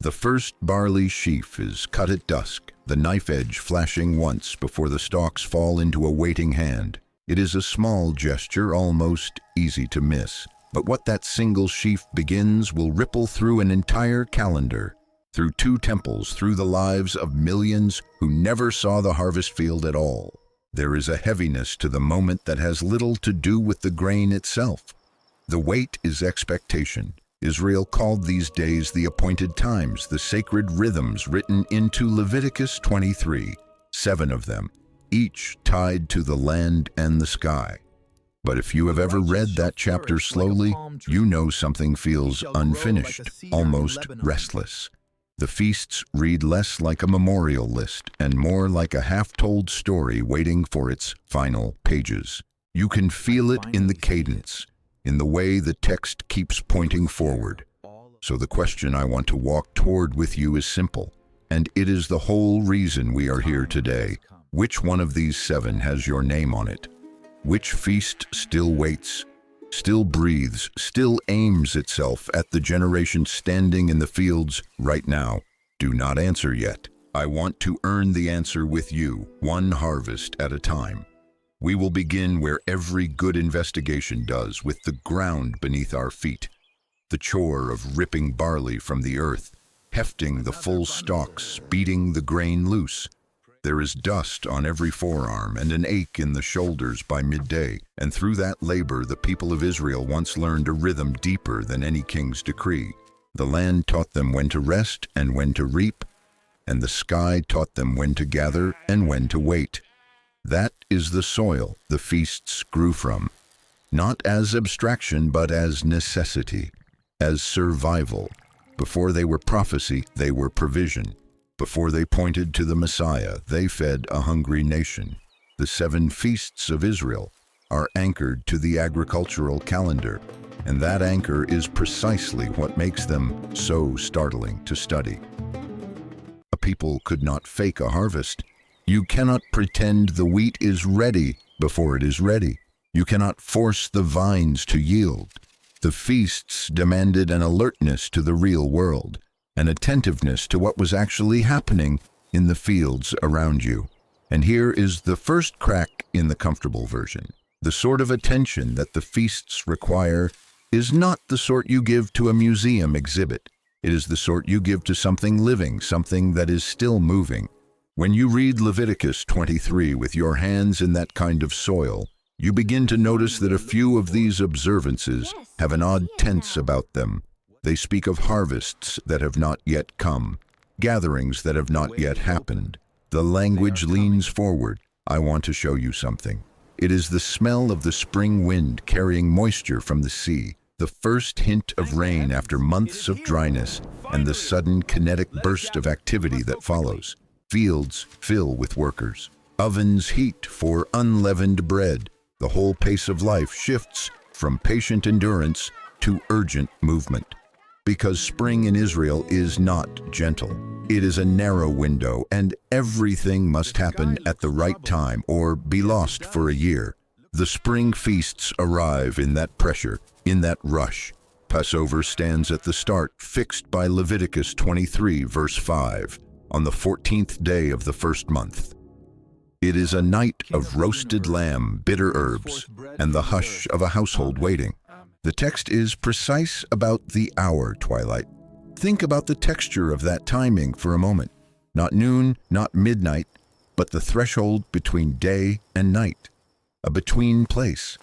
The first barley sheaf is cut at dusk, the knife edge flashing once before the stalks fall into a waiting hand. It is a small gesture, almost easy to miss, but what that single sheaf begins will ripple through an entire calendar, through 2 temples, through the lives of millions who never saw the harvest field at all. There is a heaviness to the moment that has little to do with the grain itself. The weight is expectation. Israel called these days the appointed times, the sacred rhythms written into Leviticus 23, 7 of them, each tied to the land and the sky. But if you have ever read that chapter slowly, you know something feels unfinished, almost restless. The feasts read less like a memorial list and more like a half-told story waiting for its final pages. You can feel it in the cadence, in the way the text keeps pointing forward. So the question I want to walk toward with you is simple, and it is the whole reason we are here today. Which one of these 7 has your name on it? Which feast still waits, still breathes, still aims itself at the generation standing in the fields right now? Do not answer yet. I want to earn the answer with you, one harvest at a time. We will begin where every good investigation does, with the ground beneath our feet. The chore of ripping barley from the earth, hefting the full stalks, beating the grain loose. There is dust on every forearm and an ache in the shoulders by midday, and through that labor the people of Israel once learned a rhythm deeper than any king's decree. The land taught them when to rest and when to reap, and the sky taught them when to gather and when to wait. That is the soil the feasts grew from, not as abstraction but as necessity, as survival. Before they were prophecy, they were provision. Before they pointed to the Messiah, they fed a hungry nation. The 7 feasts of Israel are anchored to the agricultural calendar, and that anchor is precisely what makes them so startling to study. A people could not fake a harvest. You cannot pretend the wheat is ready before it is ready. You cannot force the vines to yield. The feasts demanded an alertness to the real world, an attentiveness to what was actually happening in the fields around you. And here is the first crack in the comfortable version. The sort of attention that the feasts require is not the sort you give to a museum exhibit. It is the sort you give to something living, something that is still moving. When you read Leviticus 23 with your hands in that kind of soil, you begin to notice that a few of these observances have an odd tense about them. They speak of harvests that have not yet come, gatherings that have not yet happened. The language leans forward. I want to show you something. It is the smell of the spring wind carrying moisture from the sea, the first hint of rain after months of dryness, and the sudden kinetic burst of activity that follows. Fields fill with workers. Ovens heat for unleavened bread. The whole pace of life shifts from patient endurance to urgent movement. Because spring in Israel is not gentle. It is a narrow window, and everything must happen at the right time or be lost for a year. The spring feasts arrive in that pressure, in that rush. Passover stands at the start, fixed by Leviticus 23, verse 5. On the 14th day of the first month. It is a night of roasted lamb, bitter herbs, and the hush of a household waiting. The text is precise about the hour, twilight. Think about the texture of that timing for a moment. Not noon, not midnight, but the threshold between day and night. A between place.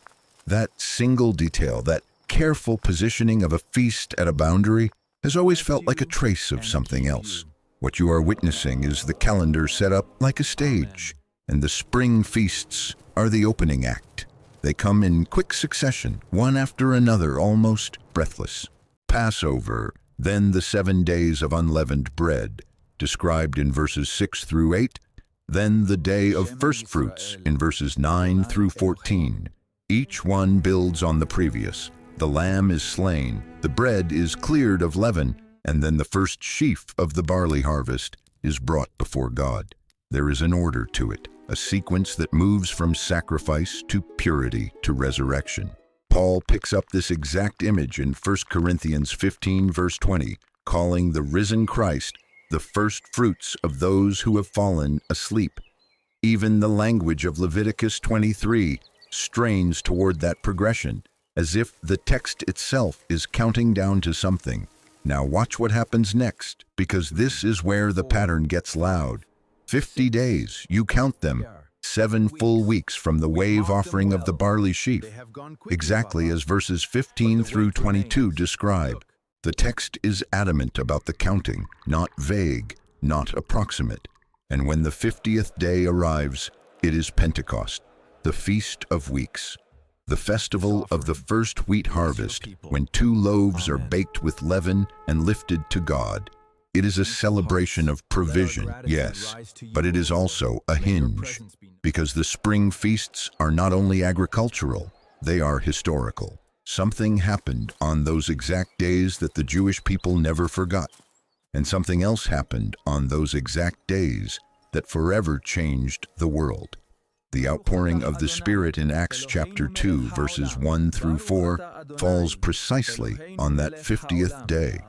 That single detail, that careful positioning of a feast at a boundary, has always felt like a trace of something else. What you are witnessing is the calendar set up like a stage, and the spring feasts are the opening act. They come in quick succession, one after another, almost breathless. Passover, then the 7 days of unleavened bread, described in verses 6 through 8, then the day of Firstfruits in verses 9 through 14. Each one builds on the previous. The lamb is slain, the bread is cleared of leaven, and then the first sheaf of the barley harvest is brought before God. There is an order to it, a sequence that moves from sacrifice to purity to resurrection. Paul picks up this exact image in 1 Corinthians 15, verse 20, calling the risen Christ the first fruits of those who have fallen asleep. Even the language of Leviticus 23 strains toward that progression, as if the text itself is counting down to something. Now watch what happens next, because this is where the pattern gets loud. 50 days, you count them, 7 full weeks from the wave offering of the barley sheaf, exactly as verses 15 through 22 describe. The text is adamant about the counting, not vague, not approximate. And when the 50th day arrives, it is Pentecost, the Feast of Weeks, the festival of the first wheat harvest, when 2 loaves are baked with leaven and lifted to God. It is a celebration of provision, yes, but it is also a hinge, because the spring feasts are not only agricultural, they are historical. Something happened on those exact days that the Jewish people never forgot, and something else happened on those exact days that forever changed the world. The outpouring of the Spirit in Acts chapter 2, verses 1 through 4, falls precisely on that 50th day.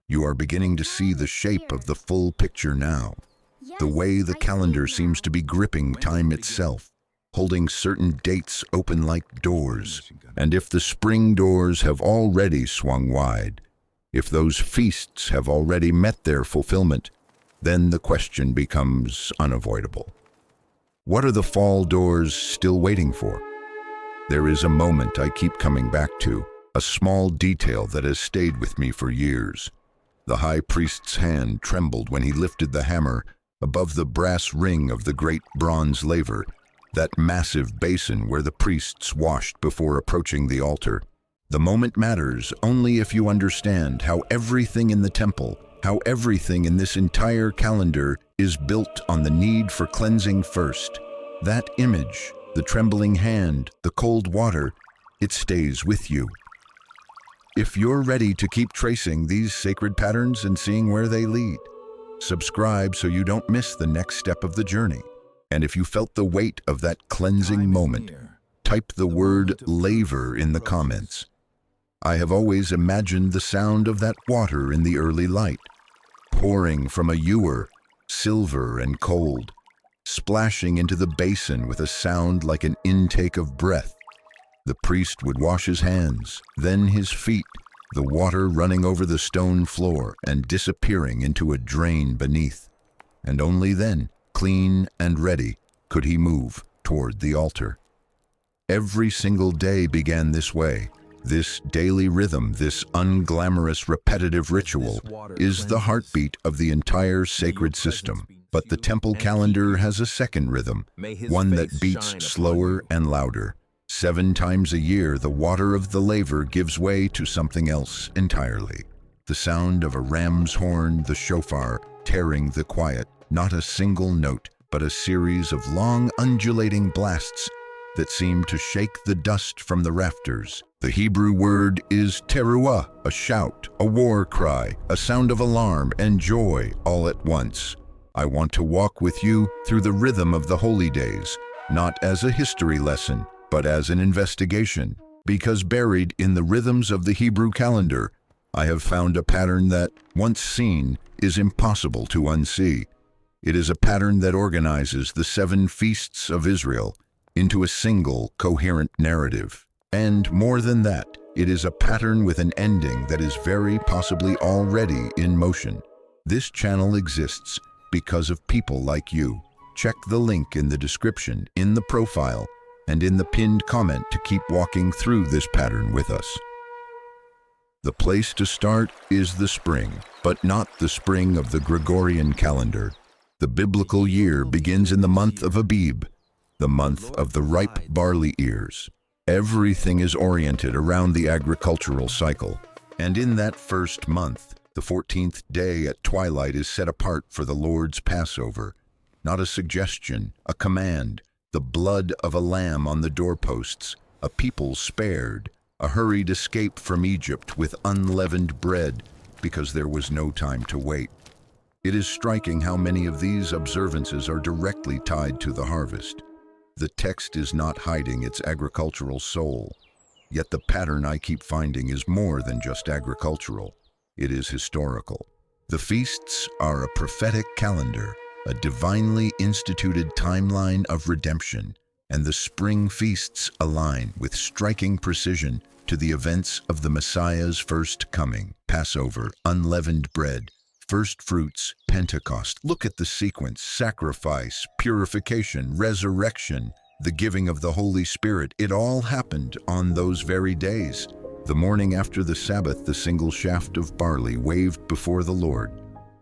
You are beginning to see the shape of the full picture now. The way the calendar seems to be gripping time itself, holding certain dates open like doors. And if the spring doors have already swung wide, if those feasts have already met their fulfillment, then the question becomes unavoidable. What are the fall doors still waiting for? There is a moment I keep coming back to, a small detail that has stayed with me for years. The high priest's hand trembled when he lifted the hammer above the brass ring of the great bronze laver, that massive basin where the priests washed before approaching the altar. The moment matters only if you understand how everything in the temple, how everything in this entire calendar is built on the need for cleansing first. That image, the trembling hand, the cold water, it stays with you. If you're ready to keep tracing these sacred patterns and seeing where they lead, subscribe so you don't miss the next step of the journey. And if you felt the weight of that cleansing moment, type the word laver in the comments. I have always imagined the sound of that water in the early light, pouring from a ewer, silver and cold, splashing into the basin with a sound like an intake of breath. The priest would wash his hands, then his feet, the water running over the stone floor and disappearing into a drain beneath. And only then, clean and ready, could he move toward the altar. Every single day began this way. This daily rhythm, this unglamorous repetitive ritual, is the heartbeat of the entire sacred system. But the temple calendar has a second rhythm, one that beats slower and louder. 7 times a year, the water of the laver gives way to something else entirely. The sound of a ram's horn, the shofar, tearing the quiet. Not a single note, but a series of long undulating blasts that seem to shake the dust from the rafters. The Hebrew word is teruah, a shout, a war cry, a sound of alarm and joy all at once. I want to walk with you through the rhythm of the holy days, not as a history lesson, but as an investigation, because buried in the rhythms of the Hebrew calendar, I have found a pattern that, once seen, is impossible to unsee. It is a pattern that organizes the 7 feasts of Israel into a single, coherent narrative. And more than that, it is a pattern with an ending that is very possibly already in motion. This channel exists because of people like you. Check the link in the description, in the profile, and in the pinned comment to keep walking through this pattern with us. The place to start is the spring, but not the spring of the Gregorian calendar. The biblical year begins in the month of Abib, the month of the ripe barley ears. Everything is oriented around the agricultural cycle. And in that first month, the 14th day at twilight is set apart for the Lord's Passover. Not a suggestion, a command, the blood of a lamb on the doorposts, a people spared, a hurried escape from Egypt with unleavened bread because there was no time to wait. It is striking how many of these observances are directly tied to the harvest. The text is not hiding its agricultural soul, yet the pattern I keep finding is more than just agricultural. It is historical. The feasts are a prophetic calendar, a divinely instituted timeline of redemption, and the spring feasts align with striking precision to the events of the Messiah's first coming: Passover, unleavened bread, Firstfruits, Pentecost. Look at the sequence: sacrifice, purification, resurrection, the giving of the Holy Spirit. It all happened on those very days. The morning after the Sabbath, the single shaft of barley waved before the Lord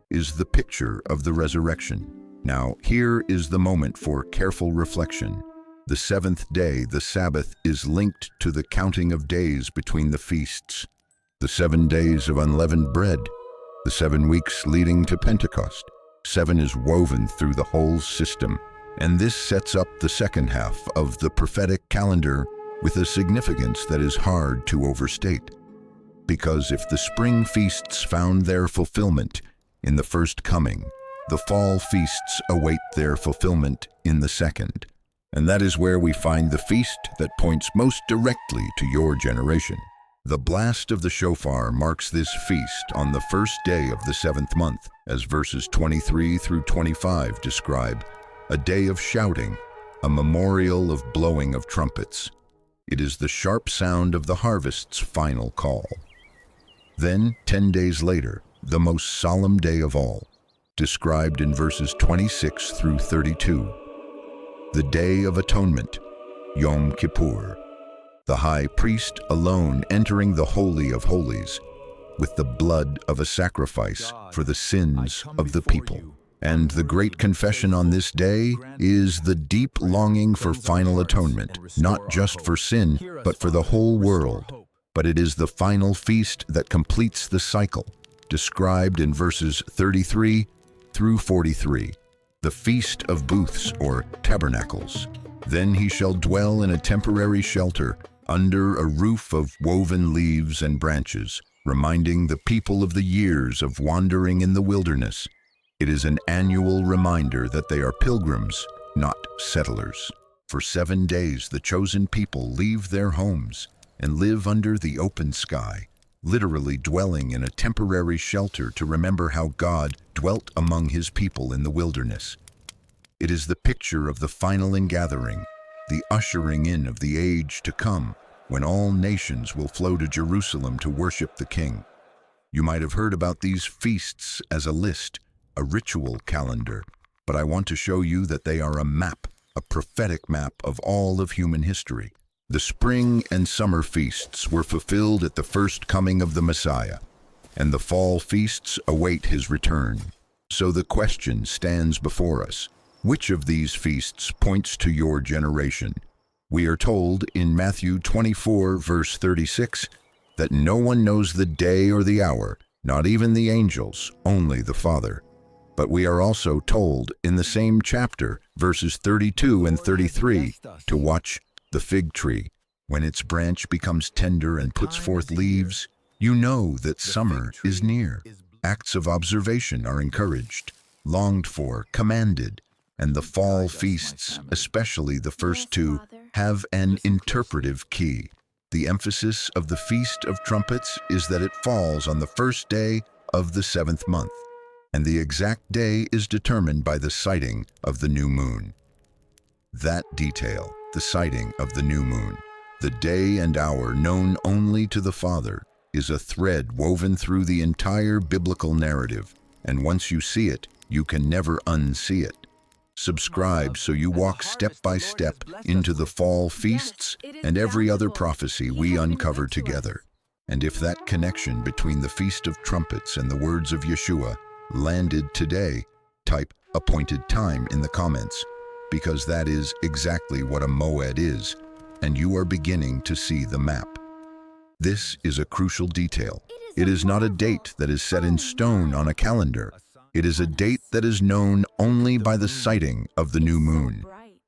is the picture of the resurrection. Now, here is the moment for careful reflection. The seventh day, the Sabbath, is linked to the counting of days between the feasts. The 7 days of unleavened bread, the 7 weeks leading to Pentecost. 7 is woven through the whole system, and this sets up the second half of the prophetic calendar with a significance that is hard to overstate. Because if the spring feasts found their fulfillment in the first coming, the fall feasts await their fulfillment in the second. And that is where we find the feast that points most directly to your generation. The blast of the shofar marks this feast on the first day of the 7th month, as verses 23 through 25 describe: a day of shouting, a memorial of blowing of trumpets. It is the sharp sound of the harvest's final call. Then, 10 days later, the most solemn day of all, described in verses 26 through 32. The Day of Atonement, Yom Kippur. The high priest alone entering the Holy of Holies with the blood of a sacrifice for the sins of the people. And the great confession on this day is the deep longing for final atonement, not just for sin, but for the whole world. But it is the final feast that completes the cycle, described in verses 33 through 43. The Feast of Booths, or Tabernacles. Then he shall dwell in a temporary shelter under a roof of woven leaves and branches, reminding the people of the years of wandering in the wilderness. It is an annual reminder that they are pilgrims, not settlers. For 7 days, the chosen people leave their homes and live under the open sky, literally dwelling in a temporary shelter to remember how God dwelt among his people in the wilderness. It is the picture of the final ingathering, the ushering in of the age to come, when all nations will flow to Jerusalem to worship the King. You might have heard about these feasts as a list, a ritual calendar, but I want to show you that they are a map, a prophetic map of all of human history. The spring and summer feasts were fulfilled at the first coming of the Messiah, and the fall feasts await his return. So the question stands before us: which of these feasts points to your generation? We are told in Matthew 24, verse 36, that no one knows the day or the hour, not even the angels, only the Father. But we are also told in the same chapter, verses 32 and 33, to watch the fig tree. When its branch becomes tender and puts forth leaves, you know that summer is near. Acts of observation are encouraged, longed for, commanded, and the fall feasts, especially the first 2, have an interpretive key. The emphasis of the Feast of Trumpets is that it falls on the first day of the 7th month, and the exact day is determined by the sighting of the new moon. That detail, the sighting of the new moon, the day and hour known only to the Father, is a thread woven through the entire biblical narrative, and once you see it, you can never unsee it. Subscribe so you walk step by step into the fall feasts and every other prophecy we uncover together. And if that connection between the Feast of Trumpets and the words of Yeshua landed today, type appointed time in the comments, because that is exactly what a moed is, and you are beginning to see the map. This is a crucial detail. It is not a date that is set in stone on a calendar. It is a date that is known only by the sighting of the new moon.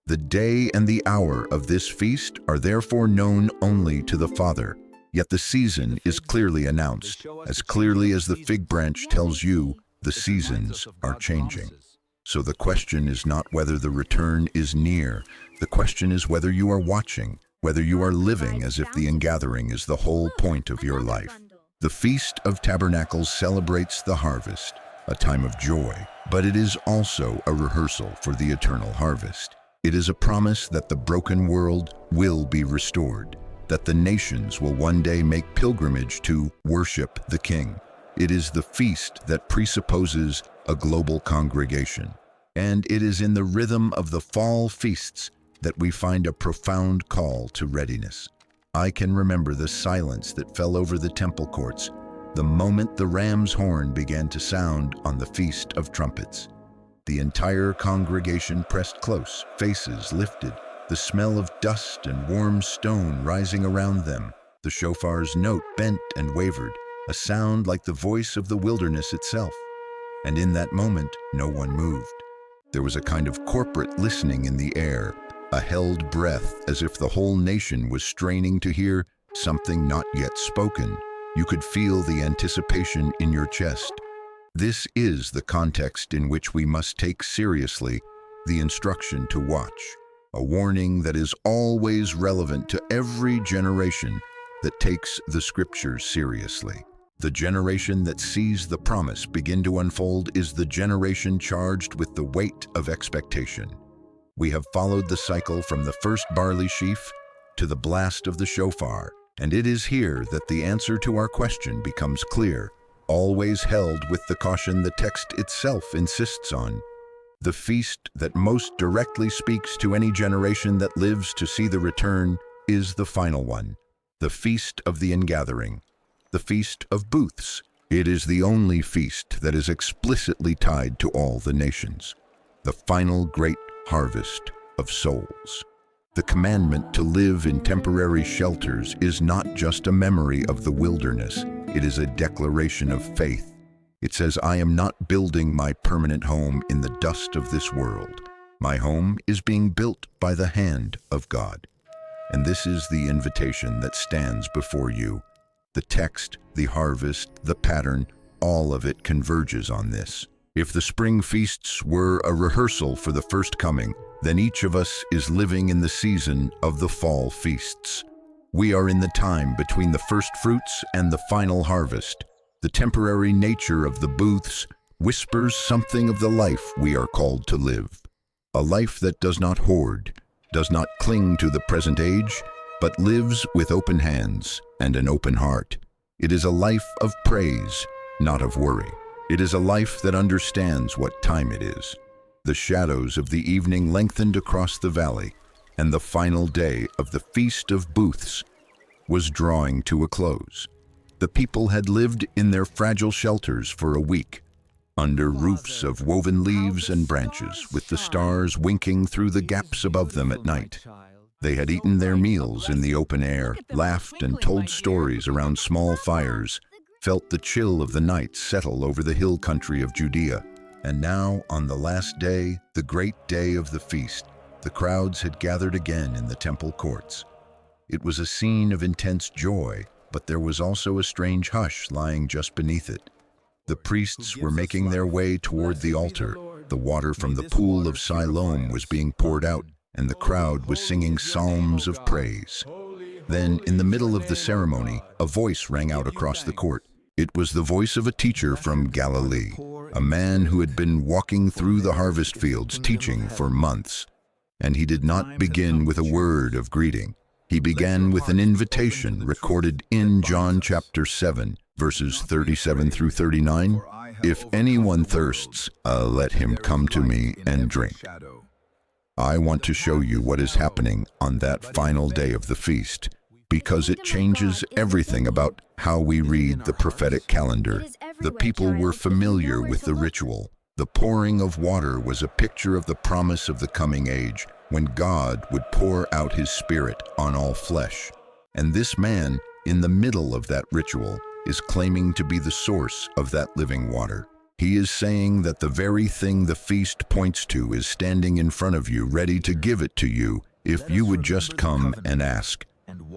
The day and the hour of this feast are therefore known only to the Father, yet the season is clearly announced, as clearly as the fig branch tells you the seasons are changing. So the question is not whether the return is near. The question is whether you are watching, whether you are living as if the ingathering is the whole point of your life. The Feast of Tabernacles celebrates the harvest, a time of joy, but it is also a rehearsal for the eternal harvest. It is a promise that the broken world will be restored, that the nations will one day make pilgrimage to worship the King. It is the feast that presupposes a global congregation. And it is in the rhythm of the fall feasts that we find a profound call to readiness. I can remember the silence that fell over the temple courts the moment the ram's horn began to sound on the Feast of Trumpets. The entire congregation pressed close, faces lifted, the smell of dust and warm stone rising around them. The shofar's note bent and wavered, a sound like the voice of the wilderness itself. And in that moment, no one moved. There was a kind of corporate listening in the air, a held breath as if the whole nation was straining to hear something not yet spoken. You could feel the anticipation in your chest. This is the context in which we must take seriously the instruction to watch, a warning that is always relevant to every generation that takes the scriptures seriously. The generation that sees the promise begin to unfold is the generation charged with the weight of expectation. We have followed the cycle from the first barley sheaf to the blast of the shofar, and it is here that the answer to our question becomes clear, always held with the caution the text itself insists on. The feast that most directly speaks to any generation that lives to see the return is the final one, the Feast of the Ingathering, the Feast of Booths. It is the only feast that is explicitly tied to all the nations, the final great harvest of souls. The commandment to live in temporary shelters is not just a memory of the wilderness, it is a declaration of faith. It says, I am not building my permanent home in the dust of this world. My home is being built by the hand of God. And this is the invitation that stands before you. The text, the harvest, the pattern, all of it converges on this. If the spring feasts were a rehearsal for the first coming, then each of us is living in the season of the fall feasts. We are in the time between the first fruits and the final harvest. The temporary nature of the booths whispers something of the life we are called to live. A life that does not hoard, does not cling to the present age, but lives with open hands and an open heart. It is a life of praise, not of worry. It is a life that understands what time it is. The shadows of the evening lengthened across the valley, and the final day of the Feast of Booths was drawing to a close. The people had lived in their fragile shelters for a week, under roofs of woven leaves and branches, with the stars winking through the gaps above them at night. They had eaten their meals in the open air, laughed and told stories around small fires, felt the chill of the night settle over the hill country of Judea. And now, on the last day, the great day of the feast, the crowds had gathered again in the temple courts. It was a scene of intense joy, but there was also a strange hush lying just beneath it. The priests were making their way toward the altar. The water from the pool of Siloam was being poured out, and the crowd was singing psalms of praise. Then, in the middle of the ceremony, a voice rang out across the court. It was the voice of a teacher from Galilee, a man who had been walking through the harvest fields teaching for months. And he did not begin with a word of greeting. He began with an invitation recorded in John chapter 7, verses 37 through 39. If anyone thirsts, let him come to me and drink. I want to show you what is happening on that final day of the feast, because it changes everything about how we read the prophetic calendar. The people were familiar with the ritual. The pouring of water was a picture of the promise of the coming age, when God would pour out his Spirit on all flesh. And this man, in the middle of that ritual, is claiming to be the source of that living water. He is saying that the very thing the feast points to is standing in front of you, ready to give it to you, if you would just come and ask.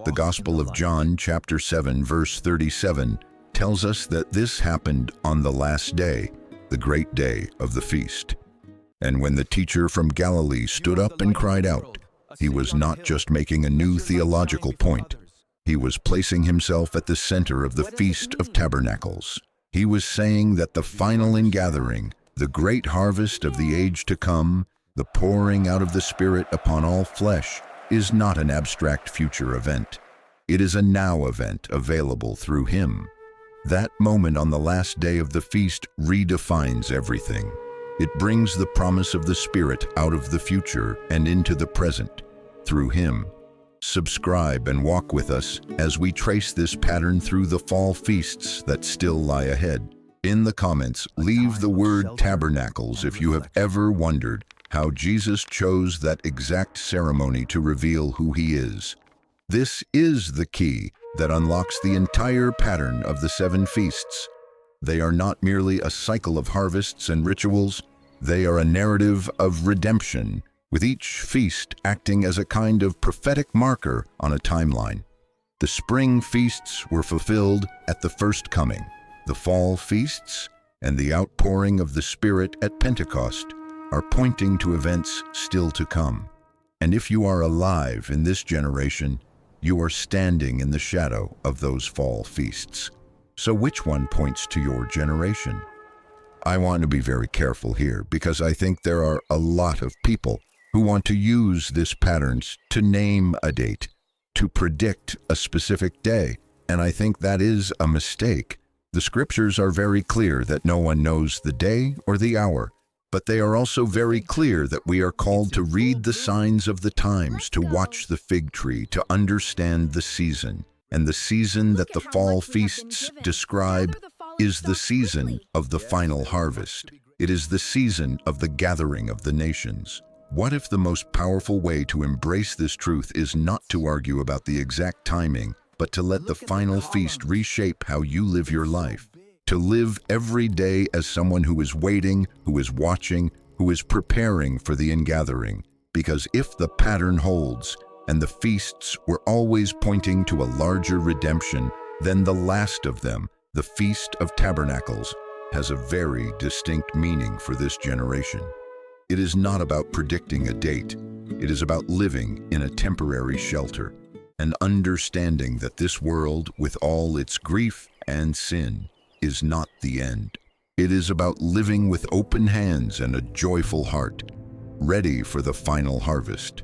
The Gospel of John, chapter 7, verse 37, tells us that this happened on the last day, the great day of the feast. And when the teacher from Galilee stood up and cried out, he was not just making a new theological point. He was placing himself at the center of the Feast of Tabernacles. He was saying that the final ingathering, the great harvest of the age to come, the pouring out of the Spirit upon all flesh, is not an abstract future event. It is a now event available through him. That moment on the last day of the feast redefines everything. It brings the promise of the Spirit out of the future and into the present, through him. Subscribe and walk with us as we trace this pattern through the fall feasts that still lie ahead. In the comments, leave the word tabernacles if you have ever wondered how Jesus chose that exact ceremony to reveal who he is. This is the key that unlocks the entire pattern of the 7 feasts. They are not merely a cycle of harvests and rituals, they are a narrative of redemption, with each feast acting as a kind of prophetic marker on a timeline. The spring feasts were fulfilled at the first coming. The fall feasts and the outpouring of the Spirit at Pentecost are pointing to events still to come. And if you are alive in this generation, you are standing in the shadow of those fall feasts. So which one points to your generation? I want to be very careful here because I think there are a lot of people who want to use this patterns to name a date, to predict a specific day, and I think that is a mistake. The scriptures are very clear that no one knows the day or the hour, but they are also very clear that we are called to read the signs of the times, to watch the fig tree, to understand the season. And the season that the fall feasts describe is the season of the final harvest. It is the season of the gathering of the nations. What if the most powerful way to embrace this truth is not to argue about the exact timing, but to let the final feast reshape how you live your life? To live every day as someone who is waiting, who is watching, who is preparing for the ingathering. Because if the pattern holds, and the feasts were always pointing to a larger redemption, then the last of them, the Feast of Tabernacles, has a very distinct meaning for this generation. It is not about predicting a date. It is about living in a temporary shelter and understanding that this world, with all its grief and sin, is not the end. It is about living with open hands and a joyful heart, ready for the final harvest.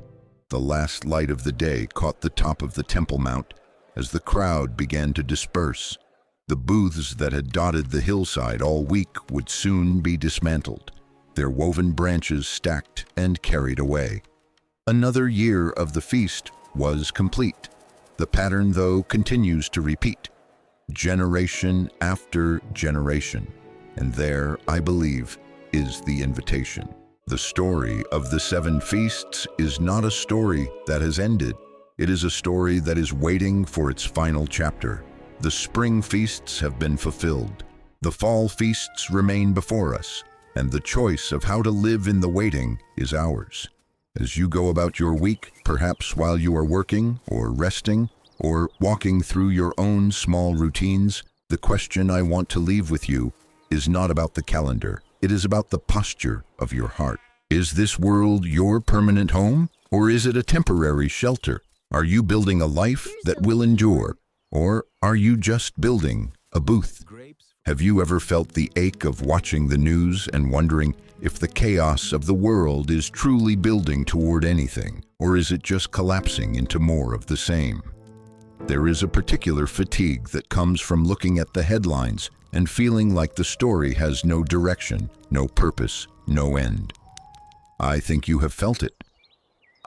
The last light of the day caught the top of the Temple Mount as the crowd began to disperse. The booths that had dotted the hillside all week would soon be dismantled, their woven branches stacked and carried away. Another year of the feast was complete. The pattern, though, continues to repeat, generation after generation. And there, I believe, is the invitation. The story of the 7 feasts is not a story that has ended. It is a story that is waiting for its final chapter. The spring feasts have been fulfilled. The fall feasts remain before us, and the choice of how to live in the waiting is ours. As you go about your week, perhaps while you are working or resting or walking through your own small routines, the question I want to leave with you is not about the calendar. It is about the posture of your heart. Is this world your permanent home, or is it a temporary shelter? Are you building a life that will endure, or are you just building a booth? Have you ever felt the ache of watching the news and wondering if the chaos of the world is truly building toward anything, or is it just collapsing into more of the same? There is a particular fatigue that comes from looking at the headlines and feeling like the story has no direction, no purpose, no end. I think you have felt it.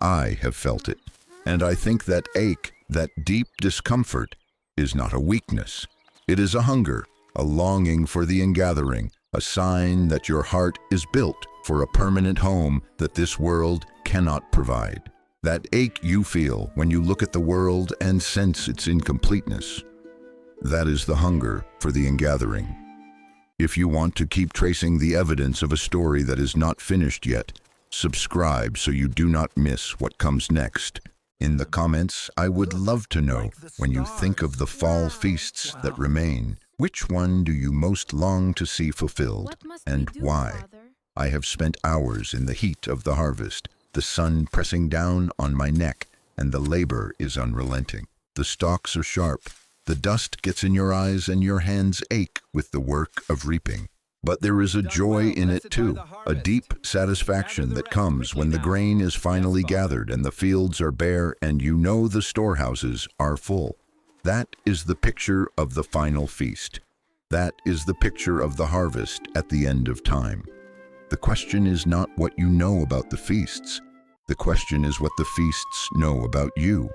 I have felt it. And I think that ache, that deep discomfort, is not a weakness. It is a hunger, a longing for the ingathering, a sign that your heart is built for a permanent home that this world cannot provide. That ache you feel when you look at the world and sense its incompleteness. That is the hunger for the ingathering. If you want to keep tracing the evidence of a story that is not finished yet, subscribe so you do not miss what comes next. In the comments, I would love to know, when you think of the fall feasts that remain, which one do you most long to see fulfilled, and why? I have spent hours in the heat of the harvest, the sun pressing down on my neck, and the labor is unrelenting. The stalks are sharp, the dust gets in your eyes, and your hands ache with the work of reaping. But there is a joy in it too, a deep satisfaction that comes when the grain is finally gathered and the fields are bare and you know the storehouses are full. That is the picture of the final feast. That is the picture of the harvest at the end of time. The question is not what you know about the feasts. The question is what the feasts know about you.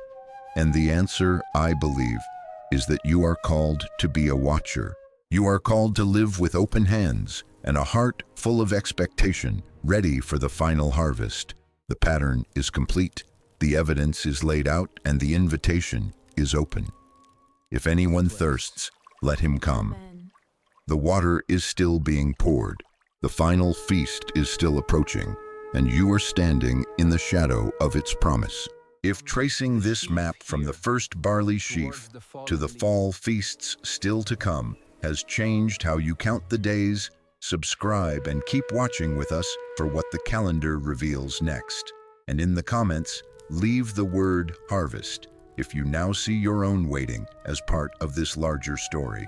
And the answer, I believe, is that you are called to be a watcher. You are called to live with open hands and a heart full of expectation, ready for the final harvest. The pattern is complete, the evidence is laid out, and the invitation is open. If anyone thirsts, let him come. The water is still being poured. The final feast is still approaching, and you are standing in the shadow of its promise. If tracing this map from the first barley sheaf to the fall feasts still to come has changed how you count the days, subscribe and keep watching with us for what the calendar reveals next. And in the comments, leave the word harvest if you now see your own waiting as part of this larger story.